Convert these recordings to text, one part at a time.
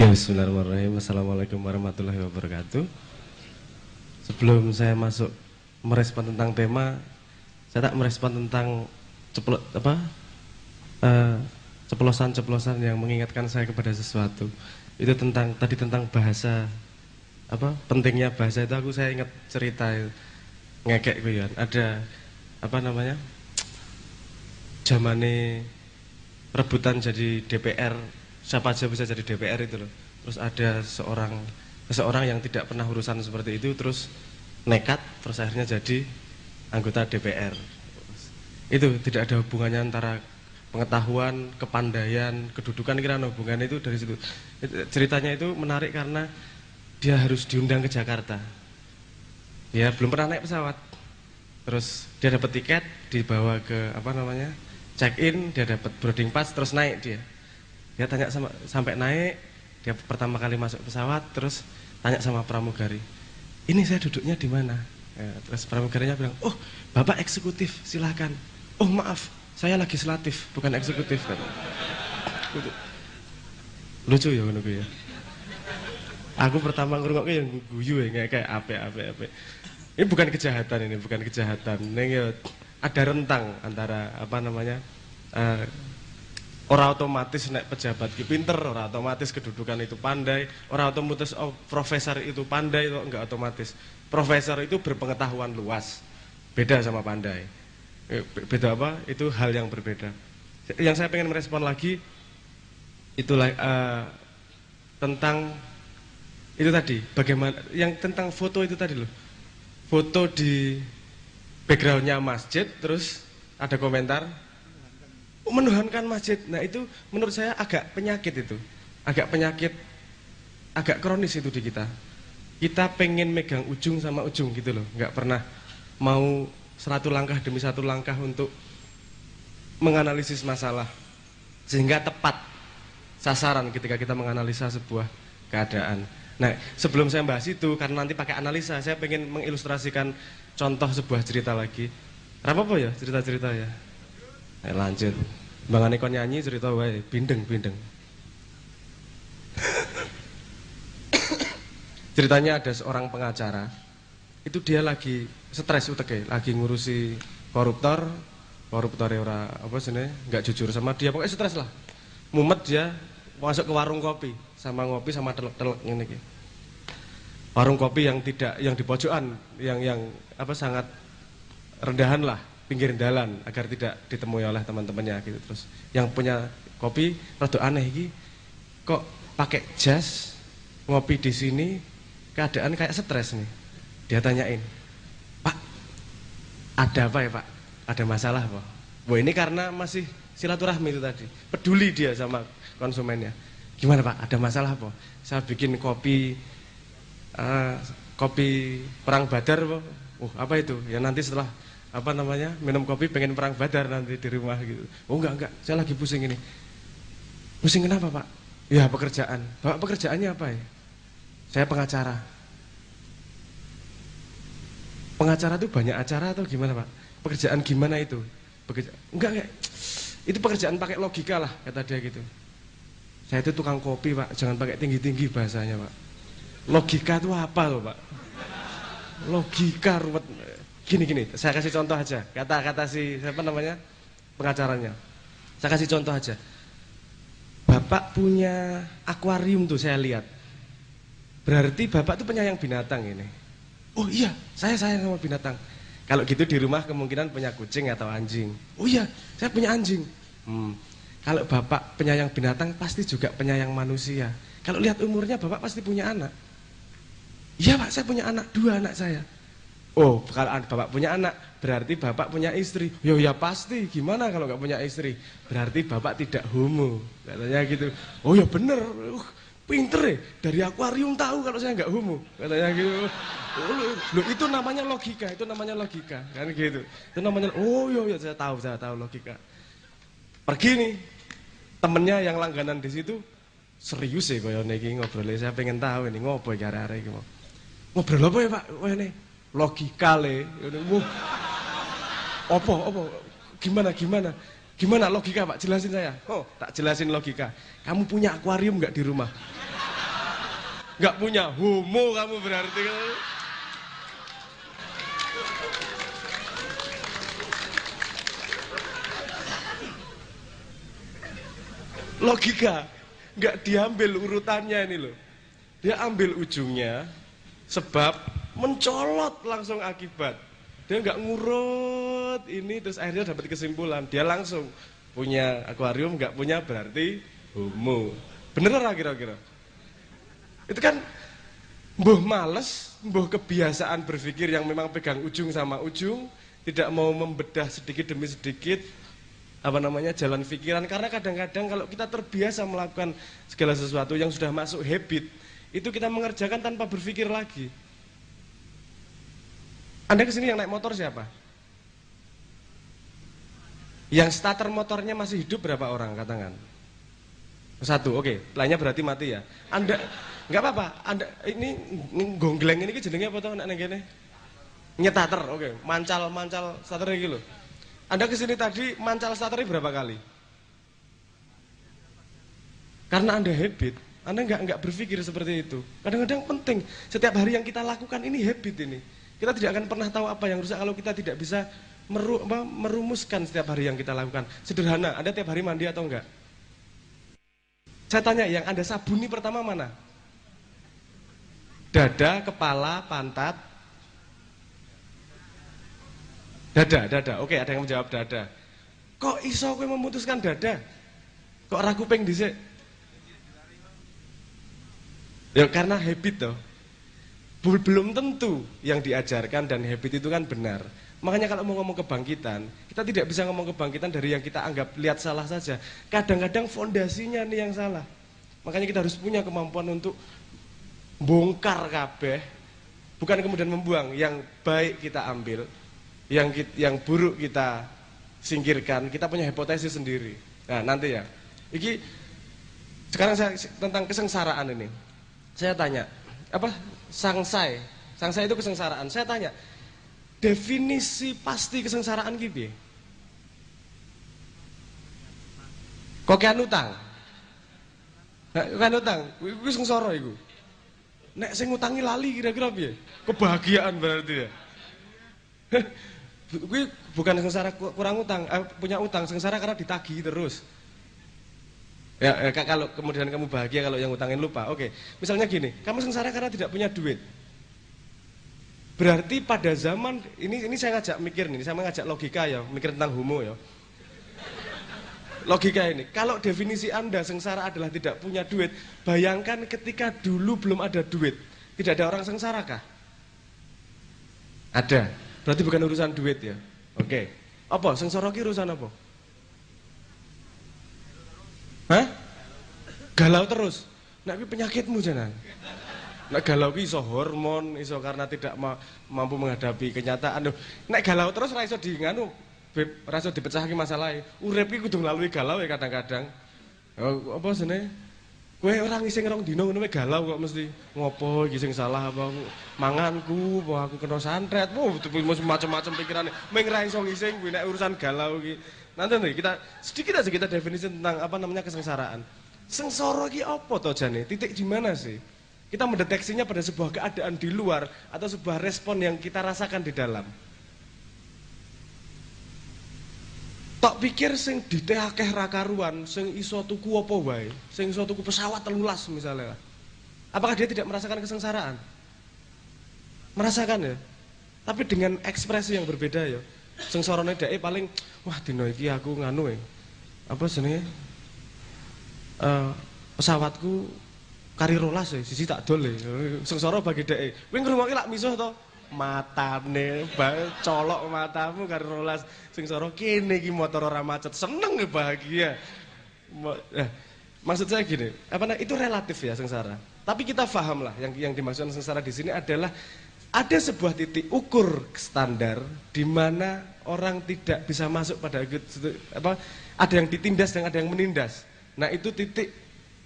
Ya, bismillahirrahmanirrahim. Assalamualaikum warahmatullahi wabarakatuh. Sebelum saya masuk merespon tentang tema, saya tak merespon tentang ceplosan-ceplosan yang mengingatkan saya kepada sesuatu. Itu tentang bahasa, pentingnya bahasa itu. Saya ingat cerita ngekek gue ya. Ada zamane rebutan jadi DPR, siapa aja bisa jadi DPR itu loh. Terus ada seseorang yang tidak pernah urusan seperti itu, terus nekat, terus akhirnya jadi anggota DPR. Itu tidak ada hubungannya antara pengetahuan, kepandaian, kedudukan, kira hubungannya itu dari situ. Ceritanya itu menarik karena dia harus diundang ke Jakarta. Dia belum pernah naik pesawat. Terus dia dapat tiket, dibawa ke check in, dia dapat boarding pass, terus naik dia. Dia tanya sampai naik, dia pertama kali masuk pesawat, terus tanya sama pramugari, ini saya duduknya di mana? Ya, terus pramugarinya bilang, oh bapak eksekutif, silahkan. Oh maaf, saya legislatif, bukan eksekutif. Lucu ya menurutku ya. Aku pertama ngerungoknya yang guyu ya, kayak ape. Ini bukan kejahatan, Ini ya, ada rentang antara orang otomatis naik pejabat ki pinter, orang otomatis kedudukan itu pandai, orang otomatis profesor itu pandai, itu enggak otomatis. Profesor itu berpengetahuan luas, beda sama pandai. Beda apa? Itu hal yang berbeda. Yang saya pengen merespon lagi itulah tentang itu tadi, bagaimana yang tentang foto itu tadi loh. Foto di backgroundnya masjid, terus ada komentar menuhankan masjid. Nah itu menurut saya agak penyakit itu, agak kronis itu di kita. Kita pengen megang ujung sama ujung gitu loh, nggak pernah mau satu langkah demi satu langkah untuk menganalisis masalah sehingga tepat sasaran ketika kita menganalisa sebuah keadaan. Nah sebelum saya bahas itu, karena nanti pakai analisa, saya pengen mengilustrasikan contoh sebuah cerita lagi. Apa ya cerita-cerita ya? Lanjut. Bang Aneko nyanyi cerita wae, bindeng. Ceritanya ada seorang pengacara. Itu dia lagi stres uteke, lagi ngurusi koruptor ora enggak jujur sama dia, pokoknya stres lah. Mumet dia masuk ke warung kopi, sama ngopi sama telek-telek ngene iki. Warung kopi yang di pojokan, yang sangat rendahan lah, pinggir jalan agar tidak ditemui oleh teman-temannya gitu. Terus yang punya kopi rada aneh iki, kok pakai jas ngopi di sini, keadaan kayak stres nih. Dia tanyain, "Pak, ada apa ya, Pak? Ada masalah apa?" Wah, ini karena masih silaturahmi itu tadi. Peduli dia sama konsumennya. "Gimana, Pak? Ada masalah apa? Saya bikin kopi perang badar, Pak." Apa itu? Ya nanti setelah minum kopi pengen perang badar nanti di rumah gitu. Oh enggak, saya lagi pusing ini. Pusing kenapa, Pak? Ya pekerjaan. Bapak pekerjaannya apa ya? Saya pengacara. Pengacara itu banyak acara atau gimana, Pak? Pekerjaan gimana itu? Enggak. Itu pekerjaan pakai logika lah, kata dia gitu. Saya itu tukang kopi, Pak, jangan pakai tinggi-tinggi bahasanya, Pak. Logika itu apa loh, Pak? Logika ruwet. Gini, saya kasih contoh aja. Kata si pengacaranya. Saya kasih contoh aja. Bapak punya akuarium tuh saya lihat. Berarti Bapak tuh penyayang binatang ini. Oh iya, saya sayang sama binatang. Kalau gitu di rumah kemungkinan punya kucing atau anjing. Oh iya, saya punya anjing. Kalau Bapak penyayang binatang pasti juga penyayang manusia. Kalau lihat umurnya Bapak pasti punya anak. Iya Pak, saya punya anak, 2 anak saya. Oh, kalau Bapak punya anak, berarti Bapak punya istri. Ya pasti, gimana kalau nggak punya istri? Berarti Bapak tidak homo, katanya gitu. Oh ya bener, pinter ya, dari akuarium tahu kalau saya nggak homo, katanya gitu. Loh, itu namanya logika, kan gitu. Itu namanya, oh ya saya tahu logika. Pergi nih, temennya yang langganan di situ, serius ya kaya niki ngobrolnya, saya pengen tahu ini ngopo iki arek-arek iki mau. Ngobrol apa ya Pak? Wah ini logika le. Apa? Gimana logika Pak? Jelasin saya. Oh, tak jelasin logika. Kamu punya akuarium nggak di rumah? nggak punya homo kamu berarti. Logika nggak diambil urutannya ini loh. Dia ambil ujungnya sebab mencolot langsung akibat. Dia nggak ngurut ini terus akhirnya dapat kesimpulan. Dia langsung punya akuarium nggak punya berarti homo. Bener lah kira-kira. Itu kan mbuh males, mbuh kebiasaan berpikir yang memang pegang ujung sama ujung, tidak mau membedah sedikit demi sedikit jalan pikiran. Karena kadang-kadang kalau kita terbiasa melakukan segala sesuatu yang sudah masuk habit, itu kita mengerjakan tanpa berpikir lagi. Anda kesini yang naik motor siapa? Yang starter motornya masih hidup berapa orang katakan? Satu, oke. Lainnya berarti mati ya. Anda nggak apa-apa. Anda ini gongleng ini jenenge apa tau nek ngene? Nyetater, oke. Mancal starter iki lho. Anda kesini tadi mancal starternya berapa kali? Karena Anda habit, Anda nggak berpikir seperti itu. Kadang-kadang penting, setiap hari yang kita lakukan ini habit ini. Kita tidak akan pernah tahu apa yang rusak kalau kita tidak bisa merumuskan setiap hari yang kita lakukan. Sederhana, Anda tiap hari mandi atau enggak? Saya tanya, yang Anda sabuni pertama mana? Dada, kepala, pantat. Dada. Oke, ada yang menjawab dada. Kok iso kowe memutuskan dada? Kok ragu peng dhisik? Ya karena habit toh. Belum tentu yang diajarkan dan habit itu kan benar. Makanya kalau mau ngomong kebangkitan, kita tidak bisa ngomong kebangkitan dari yang kita anggap lihat salah saja. Kadang-kadang fondasinya nih yang salah. Makanya kita harus punya kemampuan untuk bongkar kabeh, bukan kemudian membuang. Yang baik kita ambil, yang buruk kita singkirkan. Kita punya hipotesis sendiri. Nah nanti ya, sekarang saya tentang kesengsaraan ini. Saya tanya, apa sangsai itu kesengsaraan. Saya tanya, definisi pasti kesengsaraan gitu. Kokean utang. Kokean utang, wis sengsara iku. Nek sing ngutangi lali kira-kira piye? Kebahagiaan berarti ya. Kuwi bukan sengsara kurang utang, punya utang, sengsara karena ditagih terus. Ya, kalau kemudian kamu bahagia kalau yang utangin lupa, oke. Misalnya gini, kamu sengsara karena tidak punya duit. Berarti pada zaman ini saya ngajak mikir nih, saya ngajak logika ya, mikir tentang homo ya. Logika ini, kalau definisi Anda sengsara adalah tidak punya duit, bayangkan ketika dulu belum ada duit, tidak ada orang sengsara kah? Ada. Berarti bukan urusan duit ya. Oke. Apa? Sengsara ki urusan apa? Hah? Galau terus. Nek kuwi penyakitmu jenengan. Nek galau ki iso hormon, iso karena tidak mampu menghadapi kenyataan. Nek galau terus ora iso nganu, ora iso dipecahke masalahe. Urip ki kudu nglalui galau ya kadang-kadang. Apa jenenge? Kowe ora ngising rong dino ngono galau kok mesti. Ngopo iki sing salah apa manganku, apa aku kena santet. Macam-macam pikirane. Ming ra iso ngising kuwi nek urusan galau iki. Nanti kita sedikit aja kita definisi tentang kesengsaraan. Sengsara ki apa to jane? Titik di mana sih? Kita mendeteksinya pada sebuah keadaan di luar atau sebuah respon yang kita rasakan di dalam. Tak pikir sing ditekeh ra karuan, sing iso tuku apa wae, sing iso tuku pesawat 13 misalnya. Apakah dia tidak merasakan kesengsaraan? Merasakan ya. Tapi dengan ekspresi yang berbeda ya. Sengsarane dhek paling wah dina iki aku nganu apa jenenge? Pesawatku kari rolas sisi tak dol sengsara bagi dhek. Kowe ngrungokke lak misuh to? Matane colok matamu kari rolas sengsara kene iki motor ora macet seneng bahagia. Maksud saya gini, itu relatif ya sengsara. Tapi kita paham lah yang dimaksud sengsara di sini adalah ada sebuah titik ukur standar di mana orang tidak bisa masuk pada ada yang ditindas dan ada yang menindas. Nah itu titik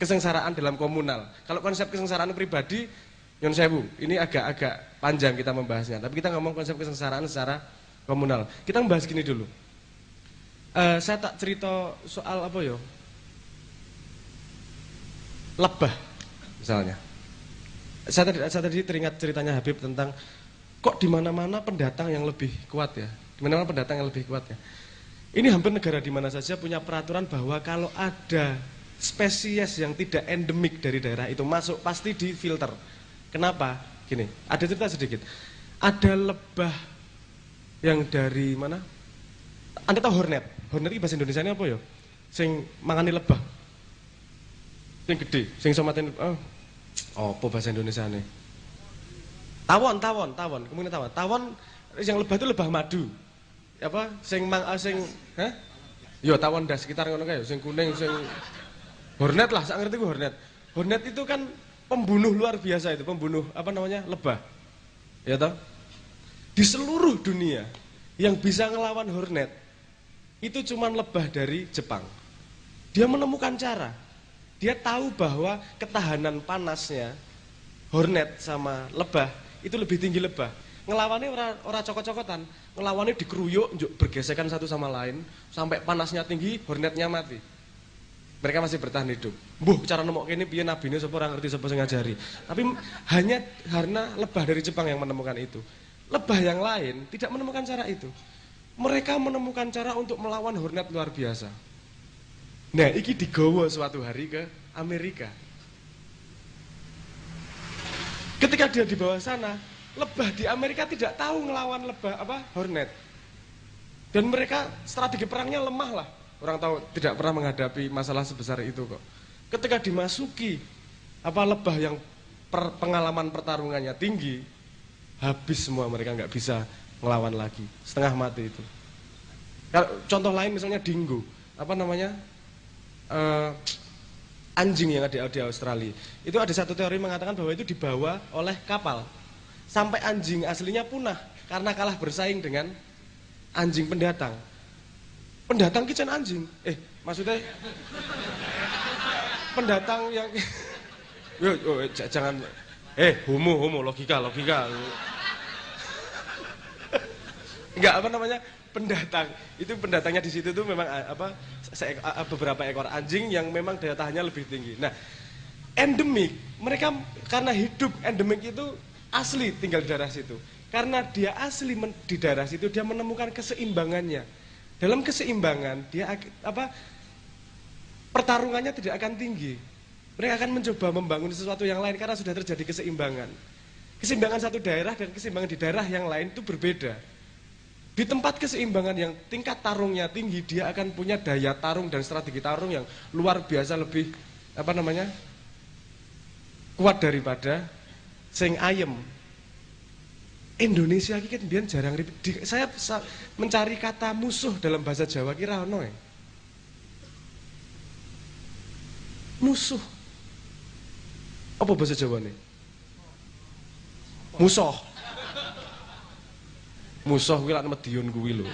kesengsaraan dalam komunal. Kalau konsep kesengsaraan pribadi, nyon sewu, ini agak panjang kita membahasnya. Tapi kita ngomong konsep kesengsaraan secara komunal. Kita membahas gini dulu. Saya tak cerita soal apa lebah misalnya. Saya tadi teringat ceritanya Habib tentang kok di mana-mana pendatang yang lebih kuat ya. Di mana-mana pendatang yang lebih kuat ya. Ini hampir negara di mana saja punya peraturan bahwa kalau ada spesies yang tidak endemik dari daerah itu masuk pasti difilter. Kenapa? Gini, ada cerita sedikit. Ada lebah yang dari mana? Anda tahu hornet? Hornet itu bahasa Indonesia ini apa ya? Sing mangani lebah. Sing gede, sing somaten apa bahasa Indonesia nih? Tawon. Kemudian tawon. Tawon yang lebah itu lebah madu. Apa? Hah? Yo tawon dah sekitar ngono kae, sing kuning, sing hornet lah, sak ngerti ku hornet. Hornet itu kan pembunuh luar biasa itu, pembunuh apa namanya? Lebah. Ya toh? Di seluruh dunia yang bisa ngelawan hornet itu cuman lebah dari Jepang. Dia menemukan cara. Dia tahu bahwa ketahanan panasnya hornet sama lebah itu lebih tinggi lebah. Ngelawannya ora cokot-cokotan, ngelawannya dikeruyuk, bergesekan satu sama lain sampai panasnya tinggi, hornetnya mati. Mereka masih bertahan hidup. Mbuh cara nemok ini piye nabine sapa ora ngerti sapa sing ngajari. Tapi hanya karena lebah dari Jepang yang menemukan itu. Lebah yang lain tidak menemukan cara itu. Mereka menemukan cara untuk melawan hornet luar biasa. Nah, iki digawa suatu hari ke Amerika. Ketika dia di bawah sana, lebah di Amerika tidak tahu ngelawan hornet. Dan mereka strategi perangnya lemah lah. Orang tahu tidak pernah menghadapi masalah sebesar itu kok. Ketika dimasuki lebah yang pengalaman pertarungannya tinggi, habis semua, mereka nggak bisa ngelawan lagi, setengah mati itu. Contoh lain misalnya dingo, anjing yang ada di Australia. Itu ada satu teori mengatakan bahwa itu dibawa oleh kapal. Sampai anjing aslinya punah karena kalah bersaing dengan anjing pendatang. Pendatang kitchen anjing. Maksudnya pendatang yang jangan homo logika. Enggak pendatang. Itu pendatangnya di situ tuh memang beberapa ekor anjing yang memang daya tahannya lebih tinggi. Nah, endemik, mereka karena hidup endemik itu asli tinggal di daerah situ. Karena dia asli di daerah situ, dia menemukan keseimbangannya. Dalam keseimbangan, dia pertarungannya tidak akan tinggi. Mereka akan mencoba membangun sesuatu yang lain karena sudah terjadi keseimbangan. Keseimbangan satu daerah dan keseimbangan di daerah yang lain itu berbeda. Di tempat keseimbangan yang tingkat tarungnya tinggi, dia akan punya daya tarung dan strategi tarung yang luar biasa lebih kuat daripada sing ayem. Indonesia iki kan biyen jarang saya mencari kata musuh dalam bahasa Jawa kira ono ya. Musuh. Apa bahasa Jawa nih? Musuh. Musuh kuwi lak Medion kuwi lho.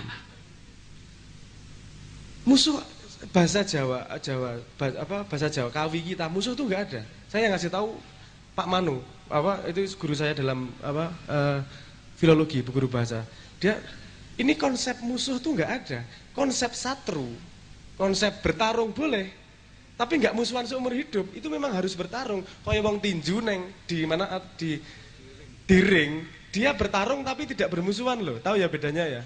Musuh bahasa Jawa bahasa Jawa Kawi kita musuh tuh enggak ada. Saya ngasih tahu Pak Manu, itu guru saya dalam filologi, guru bahasa. Ini konsep musuh tuh nggak ada. Konsep satru, konsep bertarung boleh, tapi nggak musuhan seumur hidup. Itu memang harus bertarung. Kaya wong tinju di ring, dia bertarung tapi tidak bermusuhan loh. Tahu ya bedanya ya?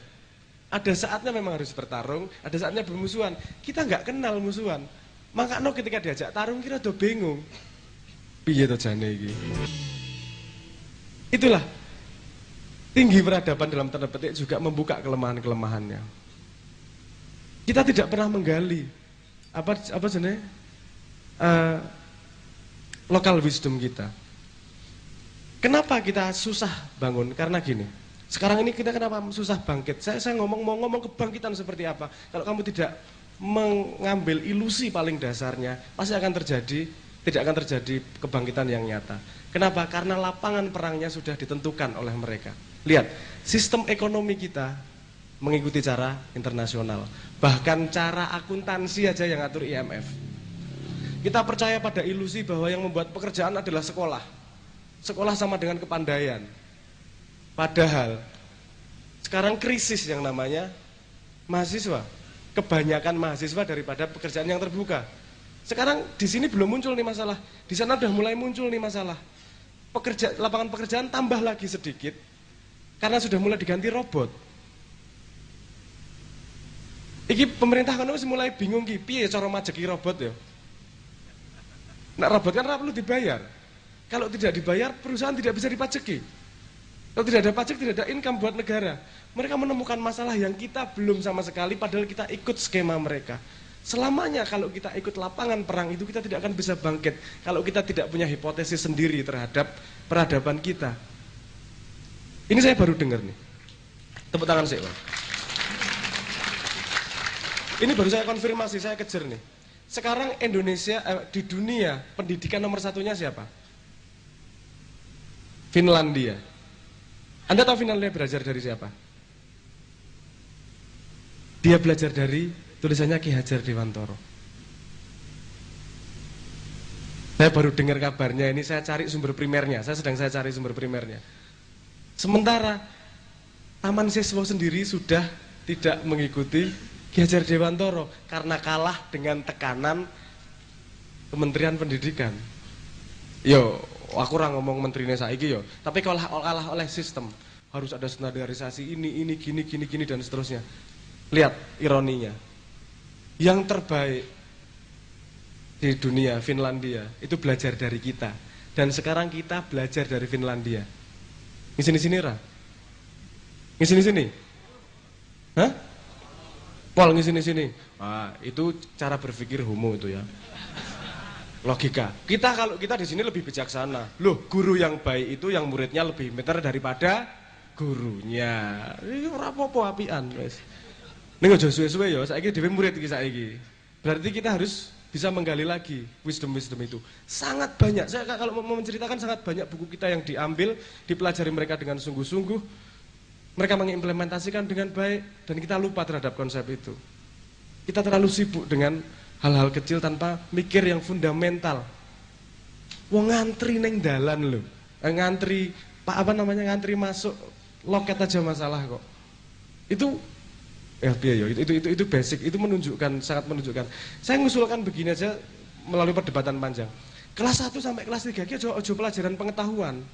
Ada saatnya memang harus bertarung, ada saatnya bermusuhan. Kita nggak kenal musuhan. Makanya ketika diajak tarung kira do bingung. Piye to jane iki? Itulah tinggi peradaban dalam tanda petik juga membuka kelemahan-kelemahannya. Kita tidak pernah menggali lokal wisdom kita. Kenapa kita susah bangun? Karena gini. Sekarang ini kita kenapa susah bangkit? Saya mau ngomong kebangkitan seperti apa? Kalau kamu tidak mengambil ilusi paling dasarnya, pasti tidak akan terjadi kebangkitan yang nyata. Kenapa? Karena lapangan perangnya sudah ditentukan oleh mereka. Lihat, sistem ekonomi kita mengikuti cara internasional. Bahkan cara akuntansi aja yang ngatur IMF. Kita percaya pada ilusi bahwa yang membuat pekerjaan adalah sekolah. Sekolah sama dengan kepandaian. Padahal sekarang krisis yang namanya mahasiswa. Kebanyakan mahasiswa daripada pekerjaan yang terbuka. Sekarang di sini belum muncul nih masalah. Di sana udah mulai muncul nih masalah. lapangan pekerjaan tambah lagi sedikit karena sudah mulai diganti robot. Iki pemerintah kan mulai bingung ki, piye cara majeki robot ya. Nah robot kan ora perlu dibayar. Kalau tidak dibayar, perusahaan tidak bisa dipajeki. Kalau tidak ada pajak, tidak ada income buat negara. Mereka menemukan masalah yang kita belum sama sekali, padahal kita ikut skema mereka. Selamanya kalau kita ikut lapangan perang itu, kita tidak akan bisa bangkit. Kalau kita tidak punya hipotesis sendiri terhadap peradaban kita. Ini saya baru dengar nih. Tepuk tangan saya, Pak. Ini baru saya konfirmasi, saya kejar nih. Sekarang Indonesia, di dunia, pendidikan nomor satunya siapa? Finlandia. Anda tahu Finlandia belajar dari siapa? Dia belajar dari tulisannya Ki Hajar Dewantara. Saya baru dengar kabarnya ini, saya cari sumber primernya. Saya cari sumber primernya. Sementara Taman Siswa sendiri sudah tidak mengikuti Ki Hajar Dewantara karena kalah dengan tekanan Kementerian Pendidikan. Yo, aku ora ngomong menterinya saiki yo, tapi kalah oleh sistem. Harus ada standarisasi ini gini dan seterusnya. Lihat ironinya. Yang terbaik di dunia Finlandia itu belajar dari kita, dan sekarang kita belajar dari Finlandia. Ngisini-sini ra? Ngisini-sini? Hah? Pol ngisini-sini. Ah, itu cara berpikir homo itu ya. Logika. Kalau kita di sini lebih bijaksana. Loh, guru yang baik itu yang muridnya lebih pintar daripada gurunya. Ini ora apa-apa apian wis. Ning aja suwe-suwe ya, saiki dhewe murid iki saiki. Berarti kita harus bisa menggali lagi wisdom itu. Sangat banyak. Saya kalau mau menceritakan sangat banyak buku kita yang diambil, dipelajari mereka dengan sungguh-sungguh. Mereka mengimplementasikan dengan baik dan kita lupa terhadap konsep itu. Kita terlalu sibuk dengan hal-hal kecil tanpa mikir yang fundamental. Wong ngantri neng dalan lho. Ngantri ngantri masuk loket aja masalah kok. Itu ya itu basic, itu sangat menunjukkan. Saya mengusulkan begini aja melalui perdebatan panjang. Kelas 1 sampai kelas 3 ki aja pelajaran pengetahuan.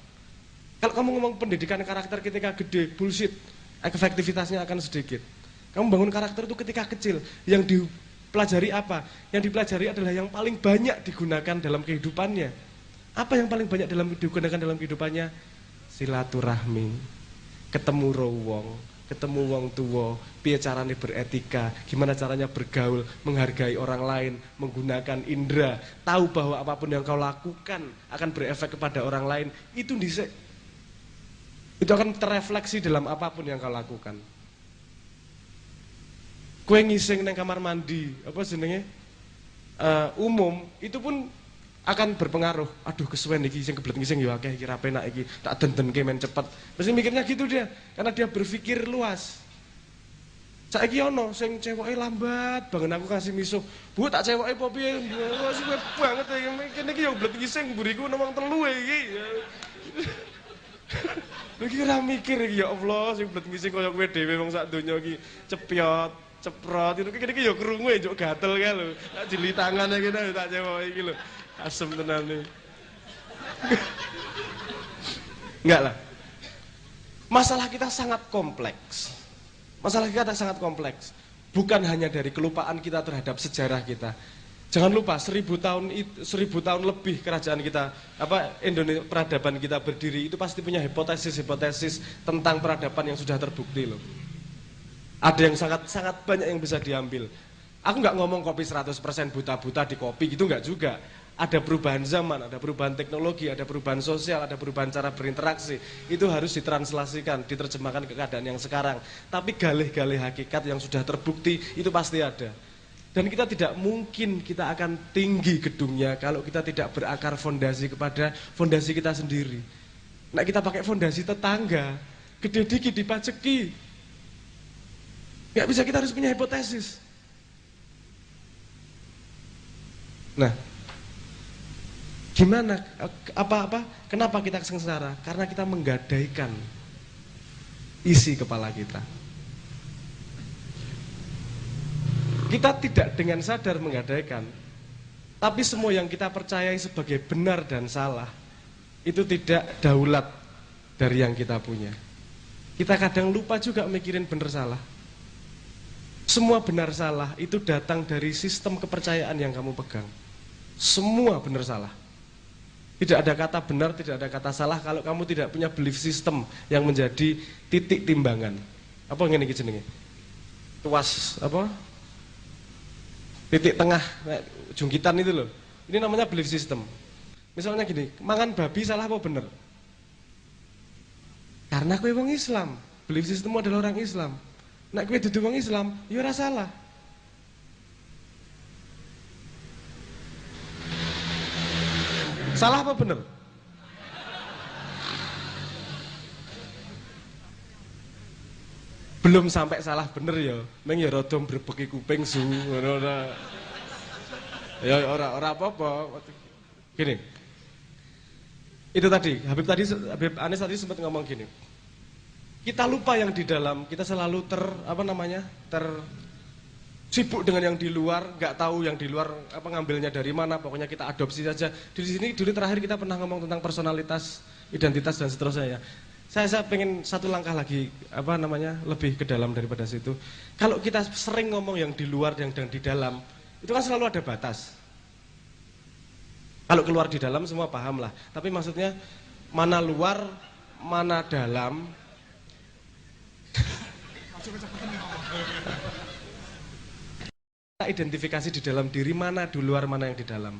Kalau kamu ngomong pendidikan karakter ketika gede, bullshit, efektivitasnya akan sedikit. Kamu bangun karakter itu ketika kecil. Yang dipelajari apa? Yang dipelajari adalah yang paling banyak digunakan dalam kehidupannya. Apa yang paling banyak digunakan dalam kehidupannya? Silaturahmi, ketemu wong, ketemu wong tua, piye caranya beretika, gimana caranya bergaul, menghargai orang lain, menggunakan indera, tahu bahwa apapun yang kau lakukan akan berefek kepada orang lain. Itu dhisik. Itu akan terrefleksi dalam apapun yang kau lakukan. Kue ngising neng kamar mandi, apa jenenge? Umum, itu pun akan berpengaruh. Aduh kesuwen iki sing kebelet ngising ya akeh iki ra penak iki, tak dendenke men cepet. Mesti mikirnya gitu dia, karena dia berpikir luas. Saiki ono sing cewoke lambat banget aku kasih misuh. Bu tak cewoke apa piye? Wes kowe banget kene iki yo kebelet ngising buriku nomong 3 iki. Lagi ora mikir iki ya Allah sing blet ngising kaya kowe dhewe wong sak donya iki cepyot, ceprot itu kene iki ya krungu njuk gatel kae lho. Tak jeli tangane kene tak cewoki iki lho. Asem tenan iki. Enggak lah. Masalah kita sangat kompleks. Bukan hanya dari kelupaan kita terhadap sejarah kita. Jangan lupa 1000 tahun lebih kerajaan kita, Indonesia, peradaban kita berdiri itu pasti punya hipotesis tentang peradaban yang sudah terbukti loh. Ada yang sangat banyak yang bisa diambil. Aku nggak ngomong kopi 100% buta-buta di kopi gitu nggak juga. Ada perubahan zaman, ada perubahan teknologi, ada perubahan sosial, ada perubahan cara berinteraksi. Itu harus ditranslasikan, diterjemahkan ke keadaan yang sekarang. Tapi galih-galih hakikat yang sudah terbukti itu pasti ada. Dan kita tidak mungkin kita akan tinggi gedungnya kalau kita tidak berakar fondasi kepada fondasi kita sendiri. Nah kita pakai fondasi tetangga, gede dikit dipajeki. Gak bisa, kita harus punya hipotesis. Nah, gimana, kenapa kita sengsara? Karena kita menggadaikan isi kepala kita. Kita tidak dengan sadar menggadaikan, tapi semua yang kita percayai sebagai benar dan salah, itu tidak daulat dari yang kita punya. Kita kadang lupa juga mikirin benar salah. Semua benar salah itu datang dari sistem kepercayaan yang kamu pegang. Semua benar salah. Tidak ada kata benar, tidak ada kata salah kalau kamu tidak punya belief system yang menjadi titik timbangan. Apa ngene iki jenenge? Tuas apa? Titik tengah, jungkitan itu loh. Ini namanya belief system. Misalnya gini, mangan babi salah apa bener? Karena kowe wong Islam, belief systemmu adalah orang Islam. Nek kowe dudu wong Islam, ya ora salah. Salah apa bener? Belum sampai salah bener ya, meng ya rada mbrebeki kuping su ngono ora. Ya ora apa-apa. Gini. Itu tadi, Habib Anis tadi sempat ngomong gini. Kita lupa yang di dalam, kita selalu sibuk dengan yang di luar, nggak tahu yang di luar apa ngambilnya dari mana, pokoknya kita adopsi saja. Di sini dulu terakhir kita pernah ngomong tentang personalitas, identitas dan seterusnya ya. Saya pengen satu langkah lagi lebih ke dalam daripada situ. Kalau kita sering ngomong yang di luar yang di dalam, itu kan selalu ada batas. Kalau keluar di dalam semua paham lah. Tapi maksudnya mana luar, mana dalam. Kita identifikasi di dalam diri mana di luar, mana yang di dalam.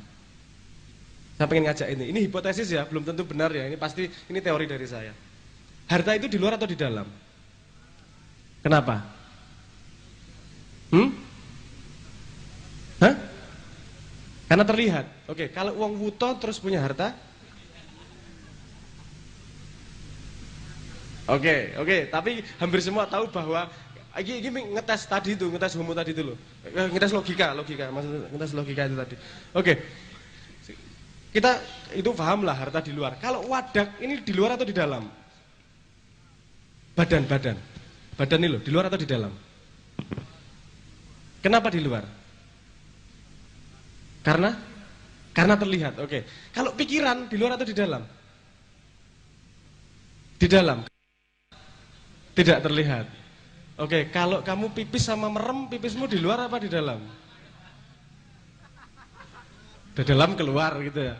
Saya pengen ngajak ini hipotesis ya, belum tentu benar ya. Ini teori dari saya. Harta itu di luar atau di dalam? Kenapa? Hah? Karena terlihat. Oke, kalau uang wuto terus punya harta? Oke, tapi hampir semua tahu bahwa ini ngetes tadi itu, ngetes homo tadi itu loh. Ngetes logika, maksudnya ngetes logika itu tadi. Oke. Kita itu paham lah harta di luar. Kalau wadak ini di luar atau di dalam? Badan ini loh, di luar atau di dalam? Kenapa di luar? Karena terlihat. Oke. Kalau pikiran di luar atau di dalam? Di dalam. Tidak terlihat. Oke, kalau kamu pipis sama merem, pipismu di luar apa di dalam? Di dalam keluar gitu ya.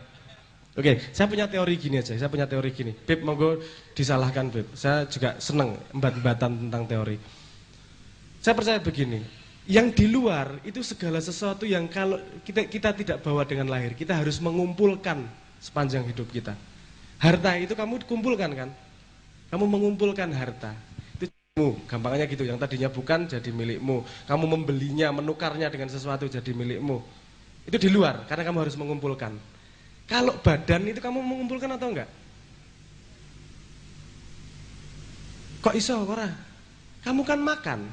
Oke, saya punya teori gini aja. Beb, monggo disalahkan Beb. Saya juga seneng embat-embatan tentang teori. Saya percaya begini, yang di luar itu segala sesuatu yang kalau kita tidak bawa dengan lahir, kita harus mengumpulkan sepanjang hidup kita. Harta itu kamu kumpulkan kan? Kamu mengumpulkan harta. Itu gampangnya gitu, yang tadinya bukan jadi milikmu. Kamu membelinya, menukarnya dengan sesuatu jadi milikmu. Itu di luar, karena kamu harus mengumpulkan. Kalau badan itu kamu mengumpulkan atau enggak? Kok iso ora? Kamu kan makan.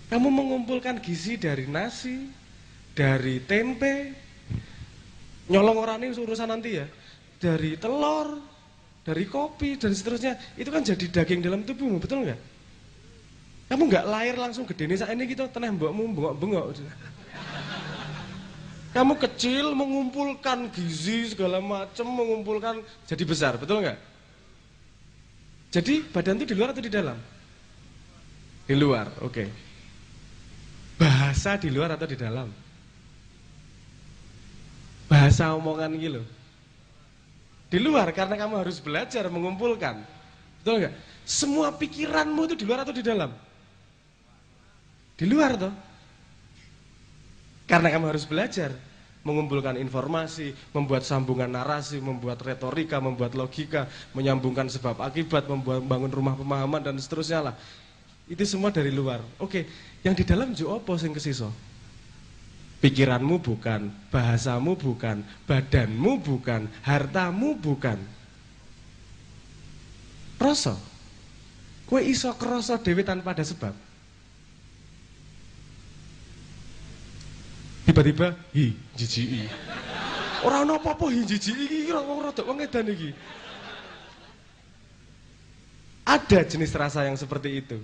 Kamu mengumpulkan gizi dari nasi, dari tempe, nyolong orang ini urusan nanti ya, dari telur, dari kopi dan seterusnya. Itu kan jadi daging dalam tubuhmu, betul enggak? Kamu enggak lahir langsung gede nih saat ini gitu, teneh mbokmu bengok-bengok. Kamu kecil mengumpulkan gizi segala macam, mengumpulkan jadi besar, betul nggak? Jadi badan itu di luar atau di dalam? Di luar, oke. Bahasa di luar atau di dalam? Bahasa omongan gitu. Di luar karena kamu harus belajar mengumpulkan, betul nggak? Semua pikiranmu itu di luar atau di dalam? Di luar toh. Karena kamu harus belajar mengumpulkan informasi, membuat sambungan narasi, membuat retorika, membuat logika, menyambungkan sebab akibat, membangun rumah pemahaman dan seterusnya lah. Itu semua dari luar. Oke, yang di dalam juga apa sing kesiso? Pikiranmu bukan, bahasamu bukan, badanmu bukan, hartamu bukan. Kroso. Kowe iso kroso dhewe tanpa ada sebab. Tiba-tiba jijiki. Ora ono apa-apa jijiki iki rada wong edan iki. Ada jenis rasa yang seperti itu.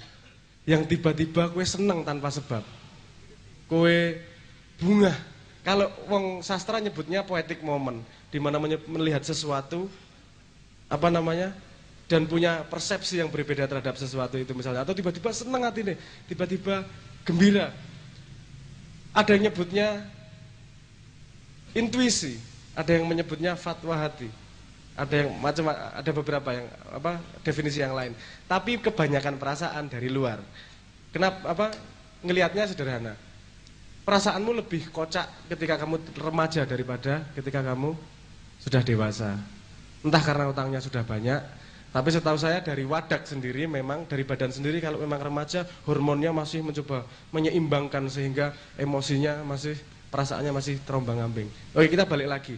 Yang tiba-tiba kowe seneng tanpa sebab. Kowe bungah Kalau wong sastra nyebutnya poetic moment, di mana melihat sesuatu apa namanya dan punya persepsi yang berbeda terhadap sesuatu itu misalnya, atau tiba-tiba seneng hati nih, tiba-tiba gembira. Ada yang nyebutnya intuisi, ada yang menyebutnya fatwa hati, ada yang macam, ada beberapa yang apa definisi yang lain. Tapi kebanyakan perasaan dari luar. Kenapa apa ngelihatnya sederhana? Perasaanmu lebih kocak ketika kamu remaja daripada ketika kamu sudah dewasa. Entah karena utangnya sudah banyak, tapi setahu saya dari wadak sendiri, memang dari badan sendiri, kalau memang remaja hormonnya masih mencoba menyeimbangkan sehingga emosinya masih, perasaannya masih terombang-ambing. Oke, kita balik lagi.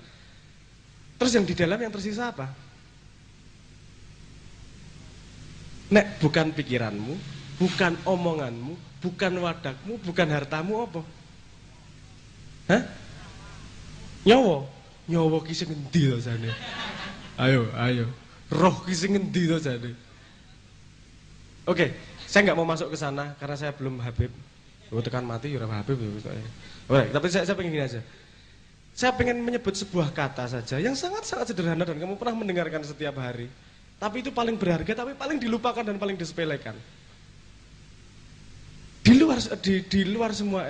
Terus yang di dalam yang tersisa apa? Nek bukan pikiranmu, bukan omonganmu, bukan wadakmu, bukan hartamu, apa? Hah? Nyawa ki sing endi to jane? Ayo. Roh ki sing endi to jane? Oke, saya nggak mau masuk ke sana karena saya belum Habib. Lu tekan mati ya ora Habib ya. Oke, tapi saya pengen gini aja. Saya pengen menyebut sebuah kata saja yang sangat-sangat sederhana dan kamu pernah mendengarkan setiap hari. Tapi itu paling berharga, tapi paling dilupakan dan paling disepelekan. Di luar semua,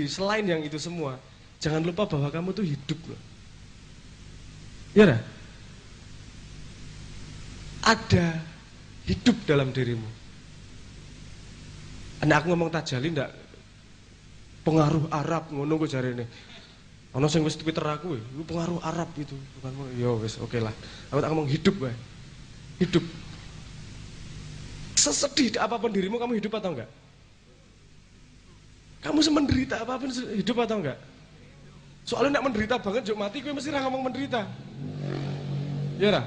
selain yang itu semua, jangan lupa bahwa kamu tuh hidup loh. Ya dah? Ada hidup dalam dirimu. Anak aku ngomong tajali ndak pengaruh Arab ngono kok jarene. Ana sing wis Twitter aku, itu pengaruh Arab itu, bukan ya wis oke lah. Aku tak ngomong hidup wae. Hidup. Sesedih apapun dirimu, kamu hidup atau enggak? Kamu semenderita apapun hidup atau enggak? Soalnya nak menderita banget juk mati, gue mesti ra ngomong menderita. Ya dah.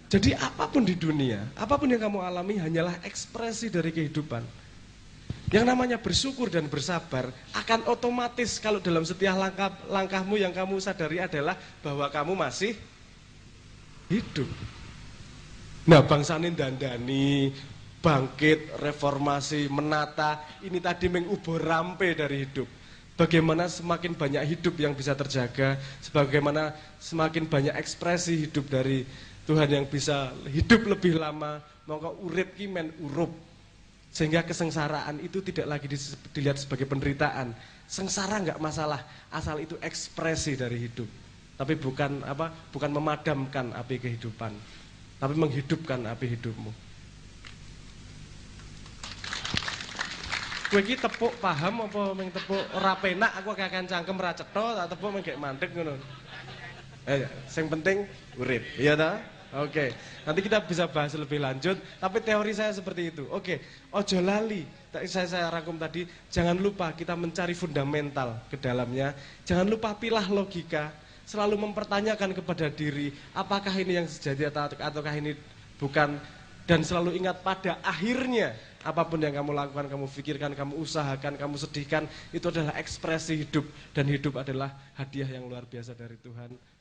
Jadi apapun di dunia, apapun yang kamu alami hanyalah ekspresi dari kehidupan. Yang namanya bersyukur dan bersabar akan otomatis kalau dalam setiap langkahmu yang kamu sadari adalah bahwa kamu masih hidup. Nah, bangsa ini dandani, bangkit, reformasi, menata, ini tadi mengubur rampe dari hidup. Bagaimana semakin banyak hidup yang bisa terjaga, sebagaimana semakin banyak ekspresi hidup dari Tuhan yang bisa hidup lebih lama, maka urip ki men urup. Sehingga kesengsaraan itu tidak lagi dilihat sebagai penderitaan. Sengsara enggak masalah, asal itu ekspresi dari hidup. Tapi bukan memadamkan api kehidupan, tapi menghidupkan api hidupmu. Kowe iki tepuk paham apa mung tepuk ora penak, aku akan cangkem ra cetha, tak tepuk mung gek mandek ngono. Sing penting urip, iya ta? Oke, nanti kita bisa bahas lebih lanjut, tapi teori saya seperti itu. Oke, ojo lali, saya rangkum tadi, jangan lupa kita mencari fundamental ke dalamnya, jangan lupa pilah logika, selalu mempertanyakan kepada diri, apakah ini yang sejati ataukah ini bukan, dan selalu ingat pada akhirnya, apapun yang kamu lakukan, kamu pikirkan, kamu usahakan, kamu sedihkan, itu adalah ekspresi hidup, dan hidup adalah hadiah yang luar biasa dari Tuhan.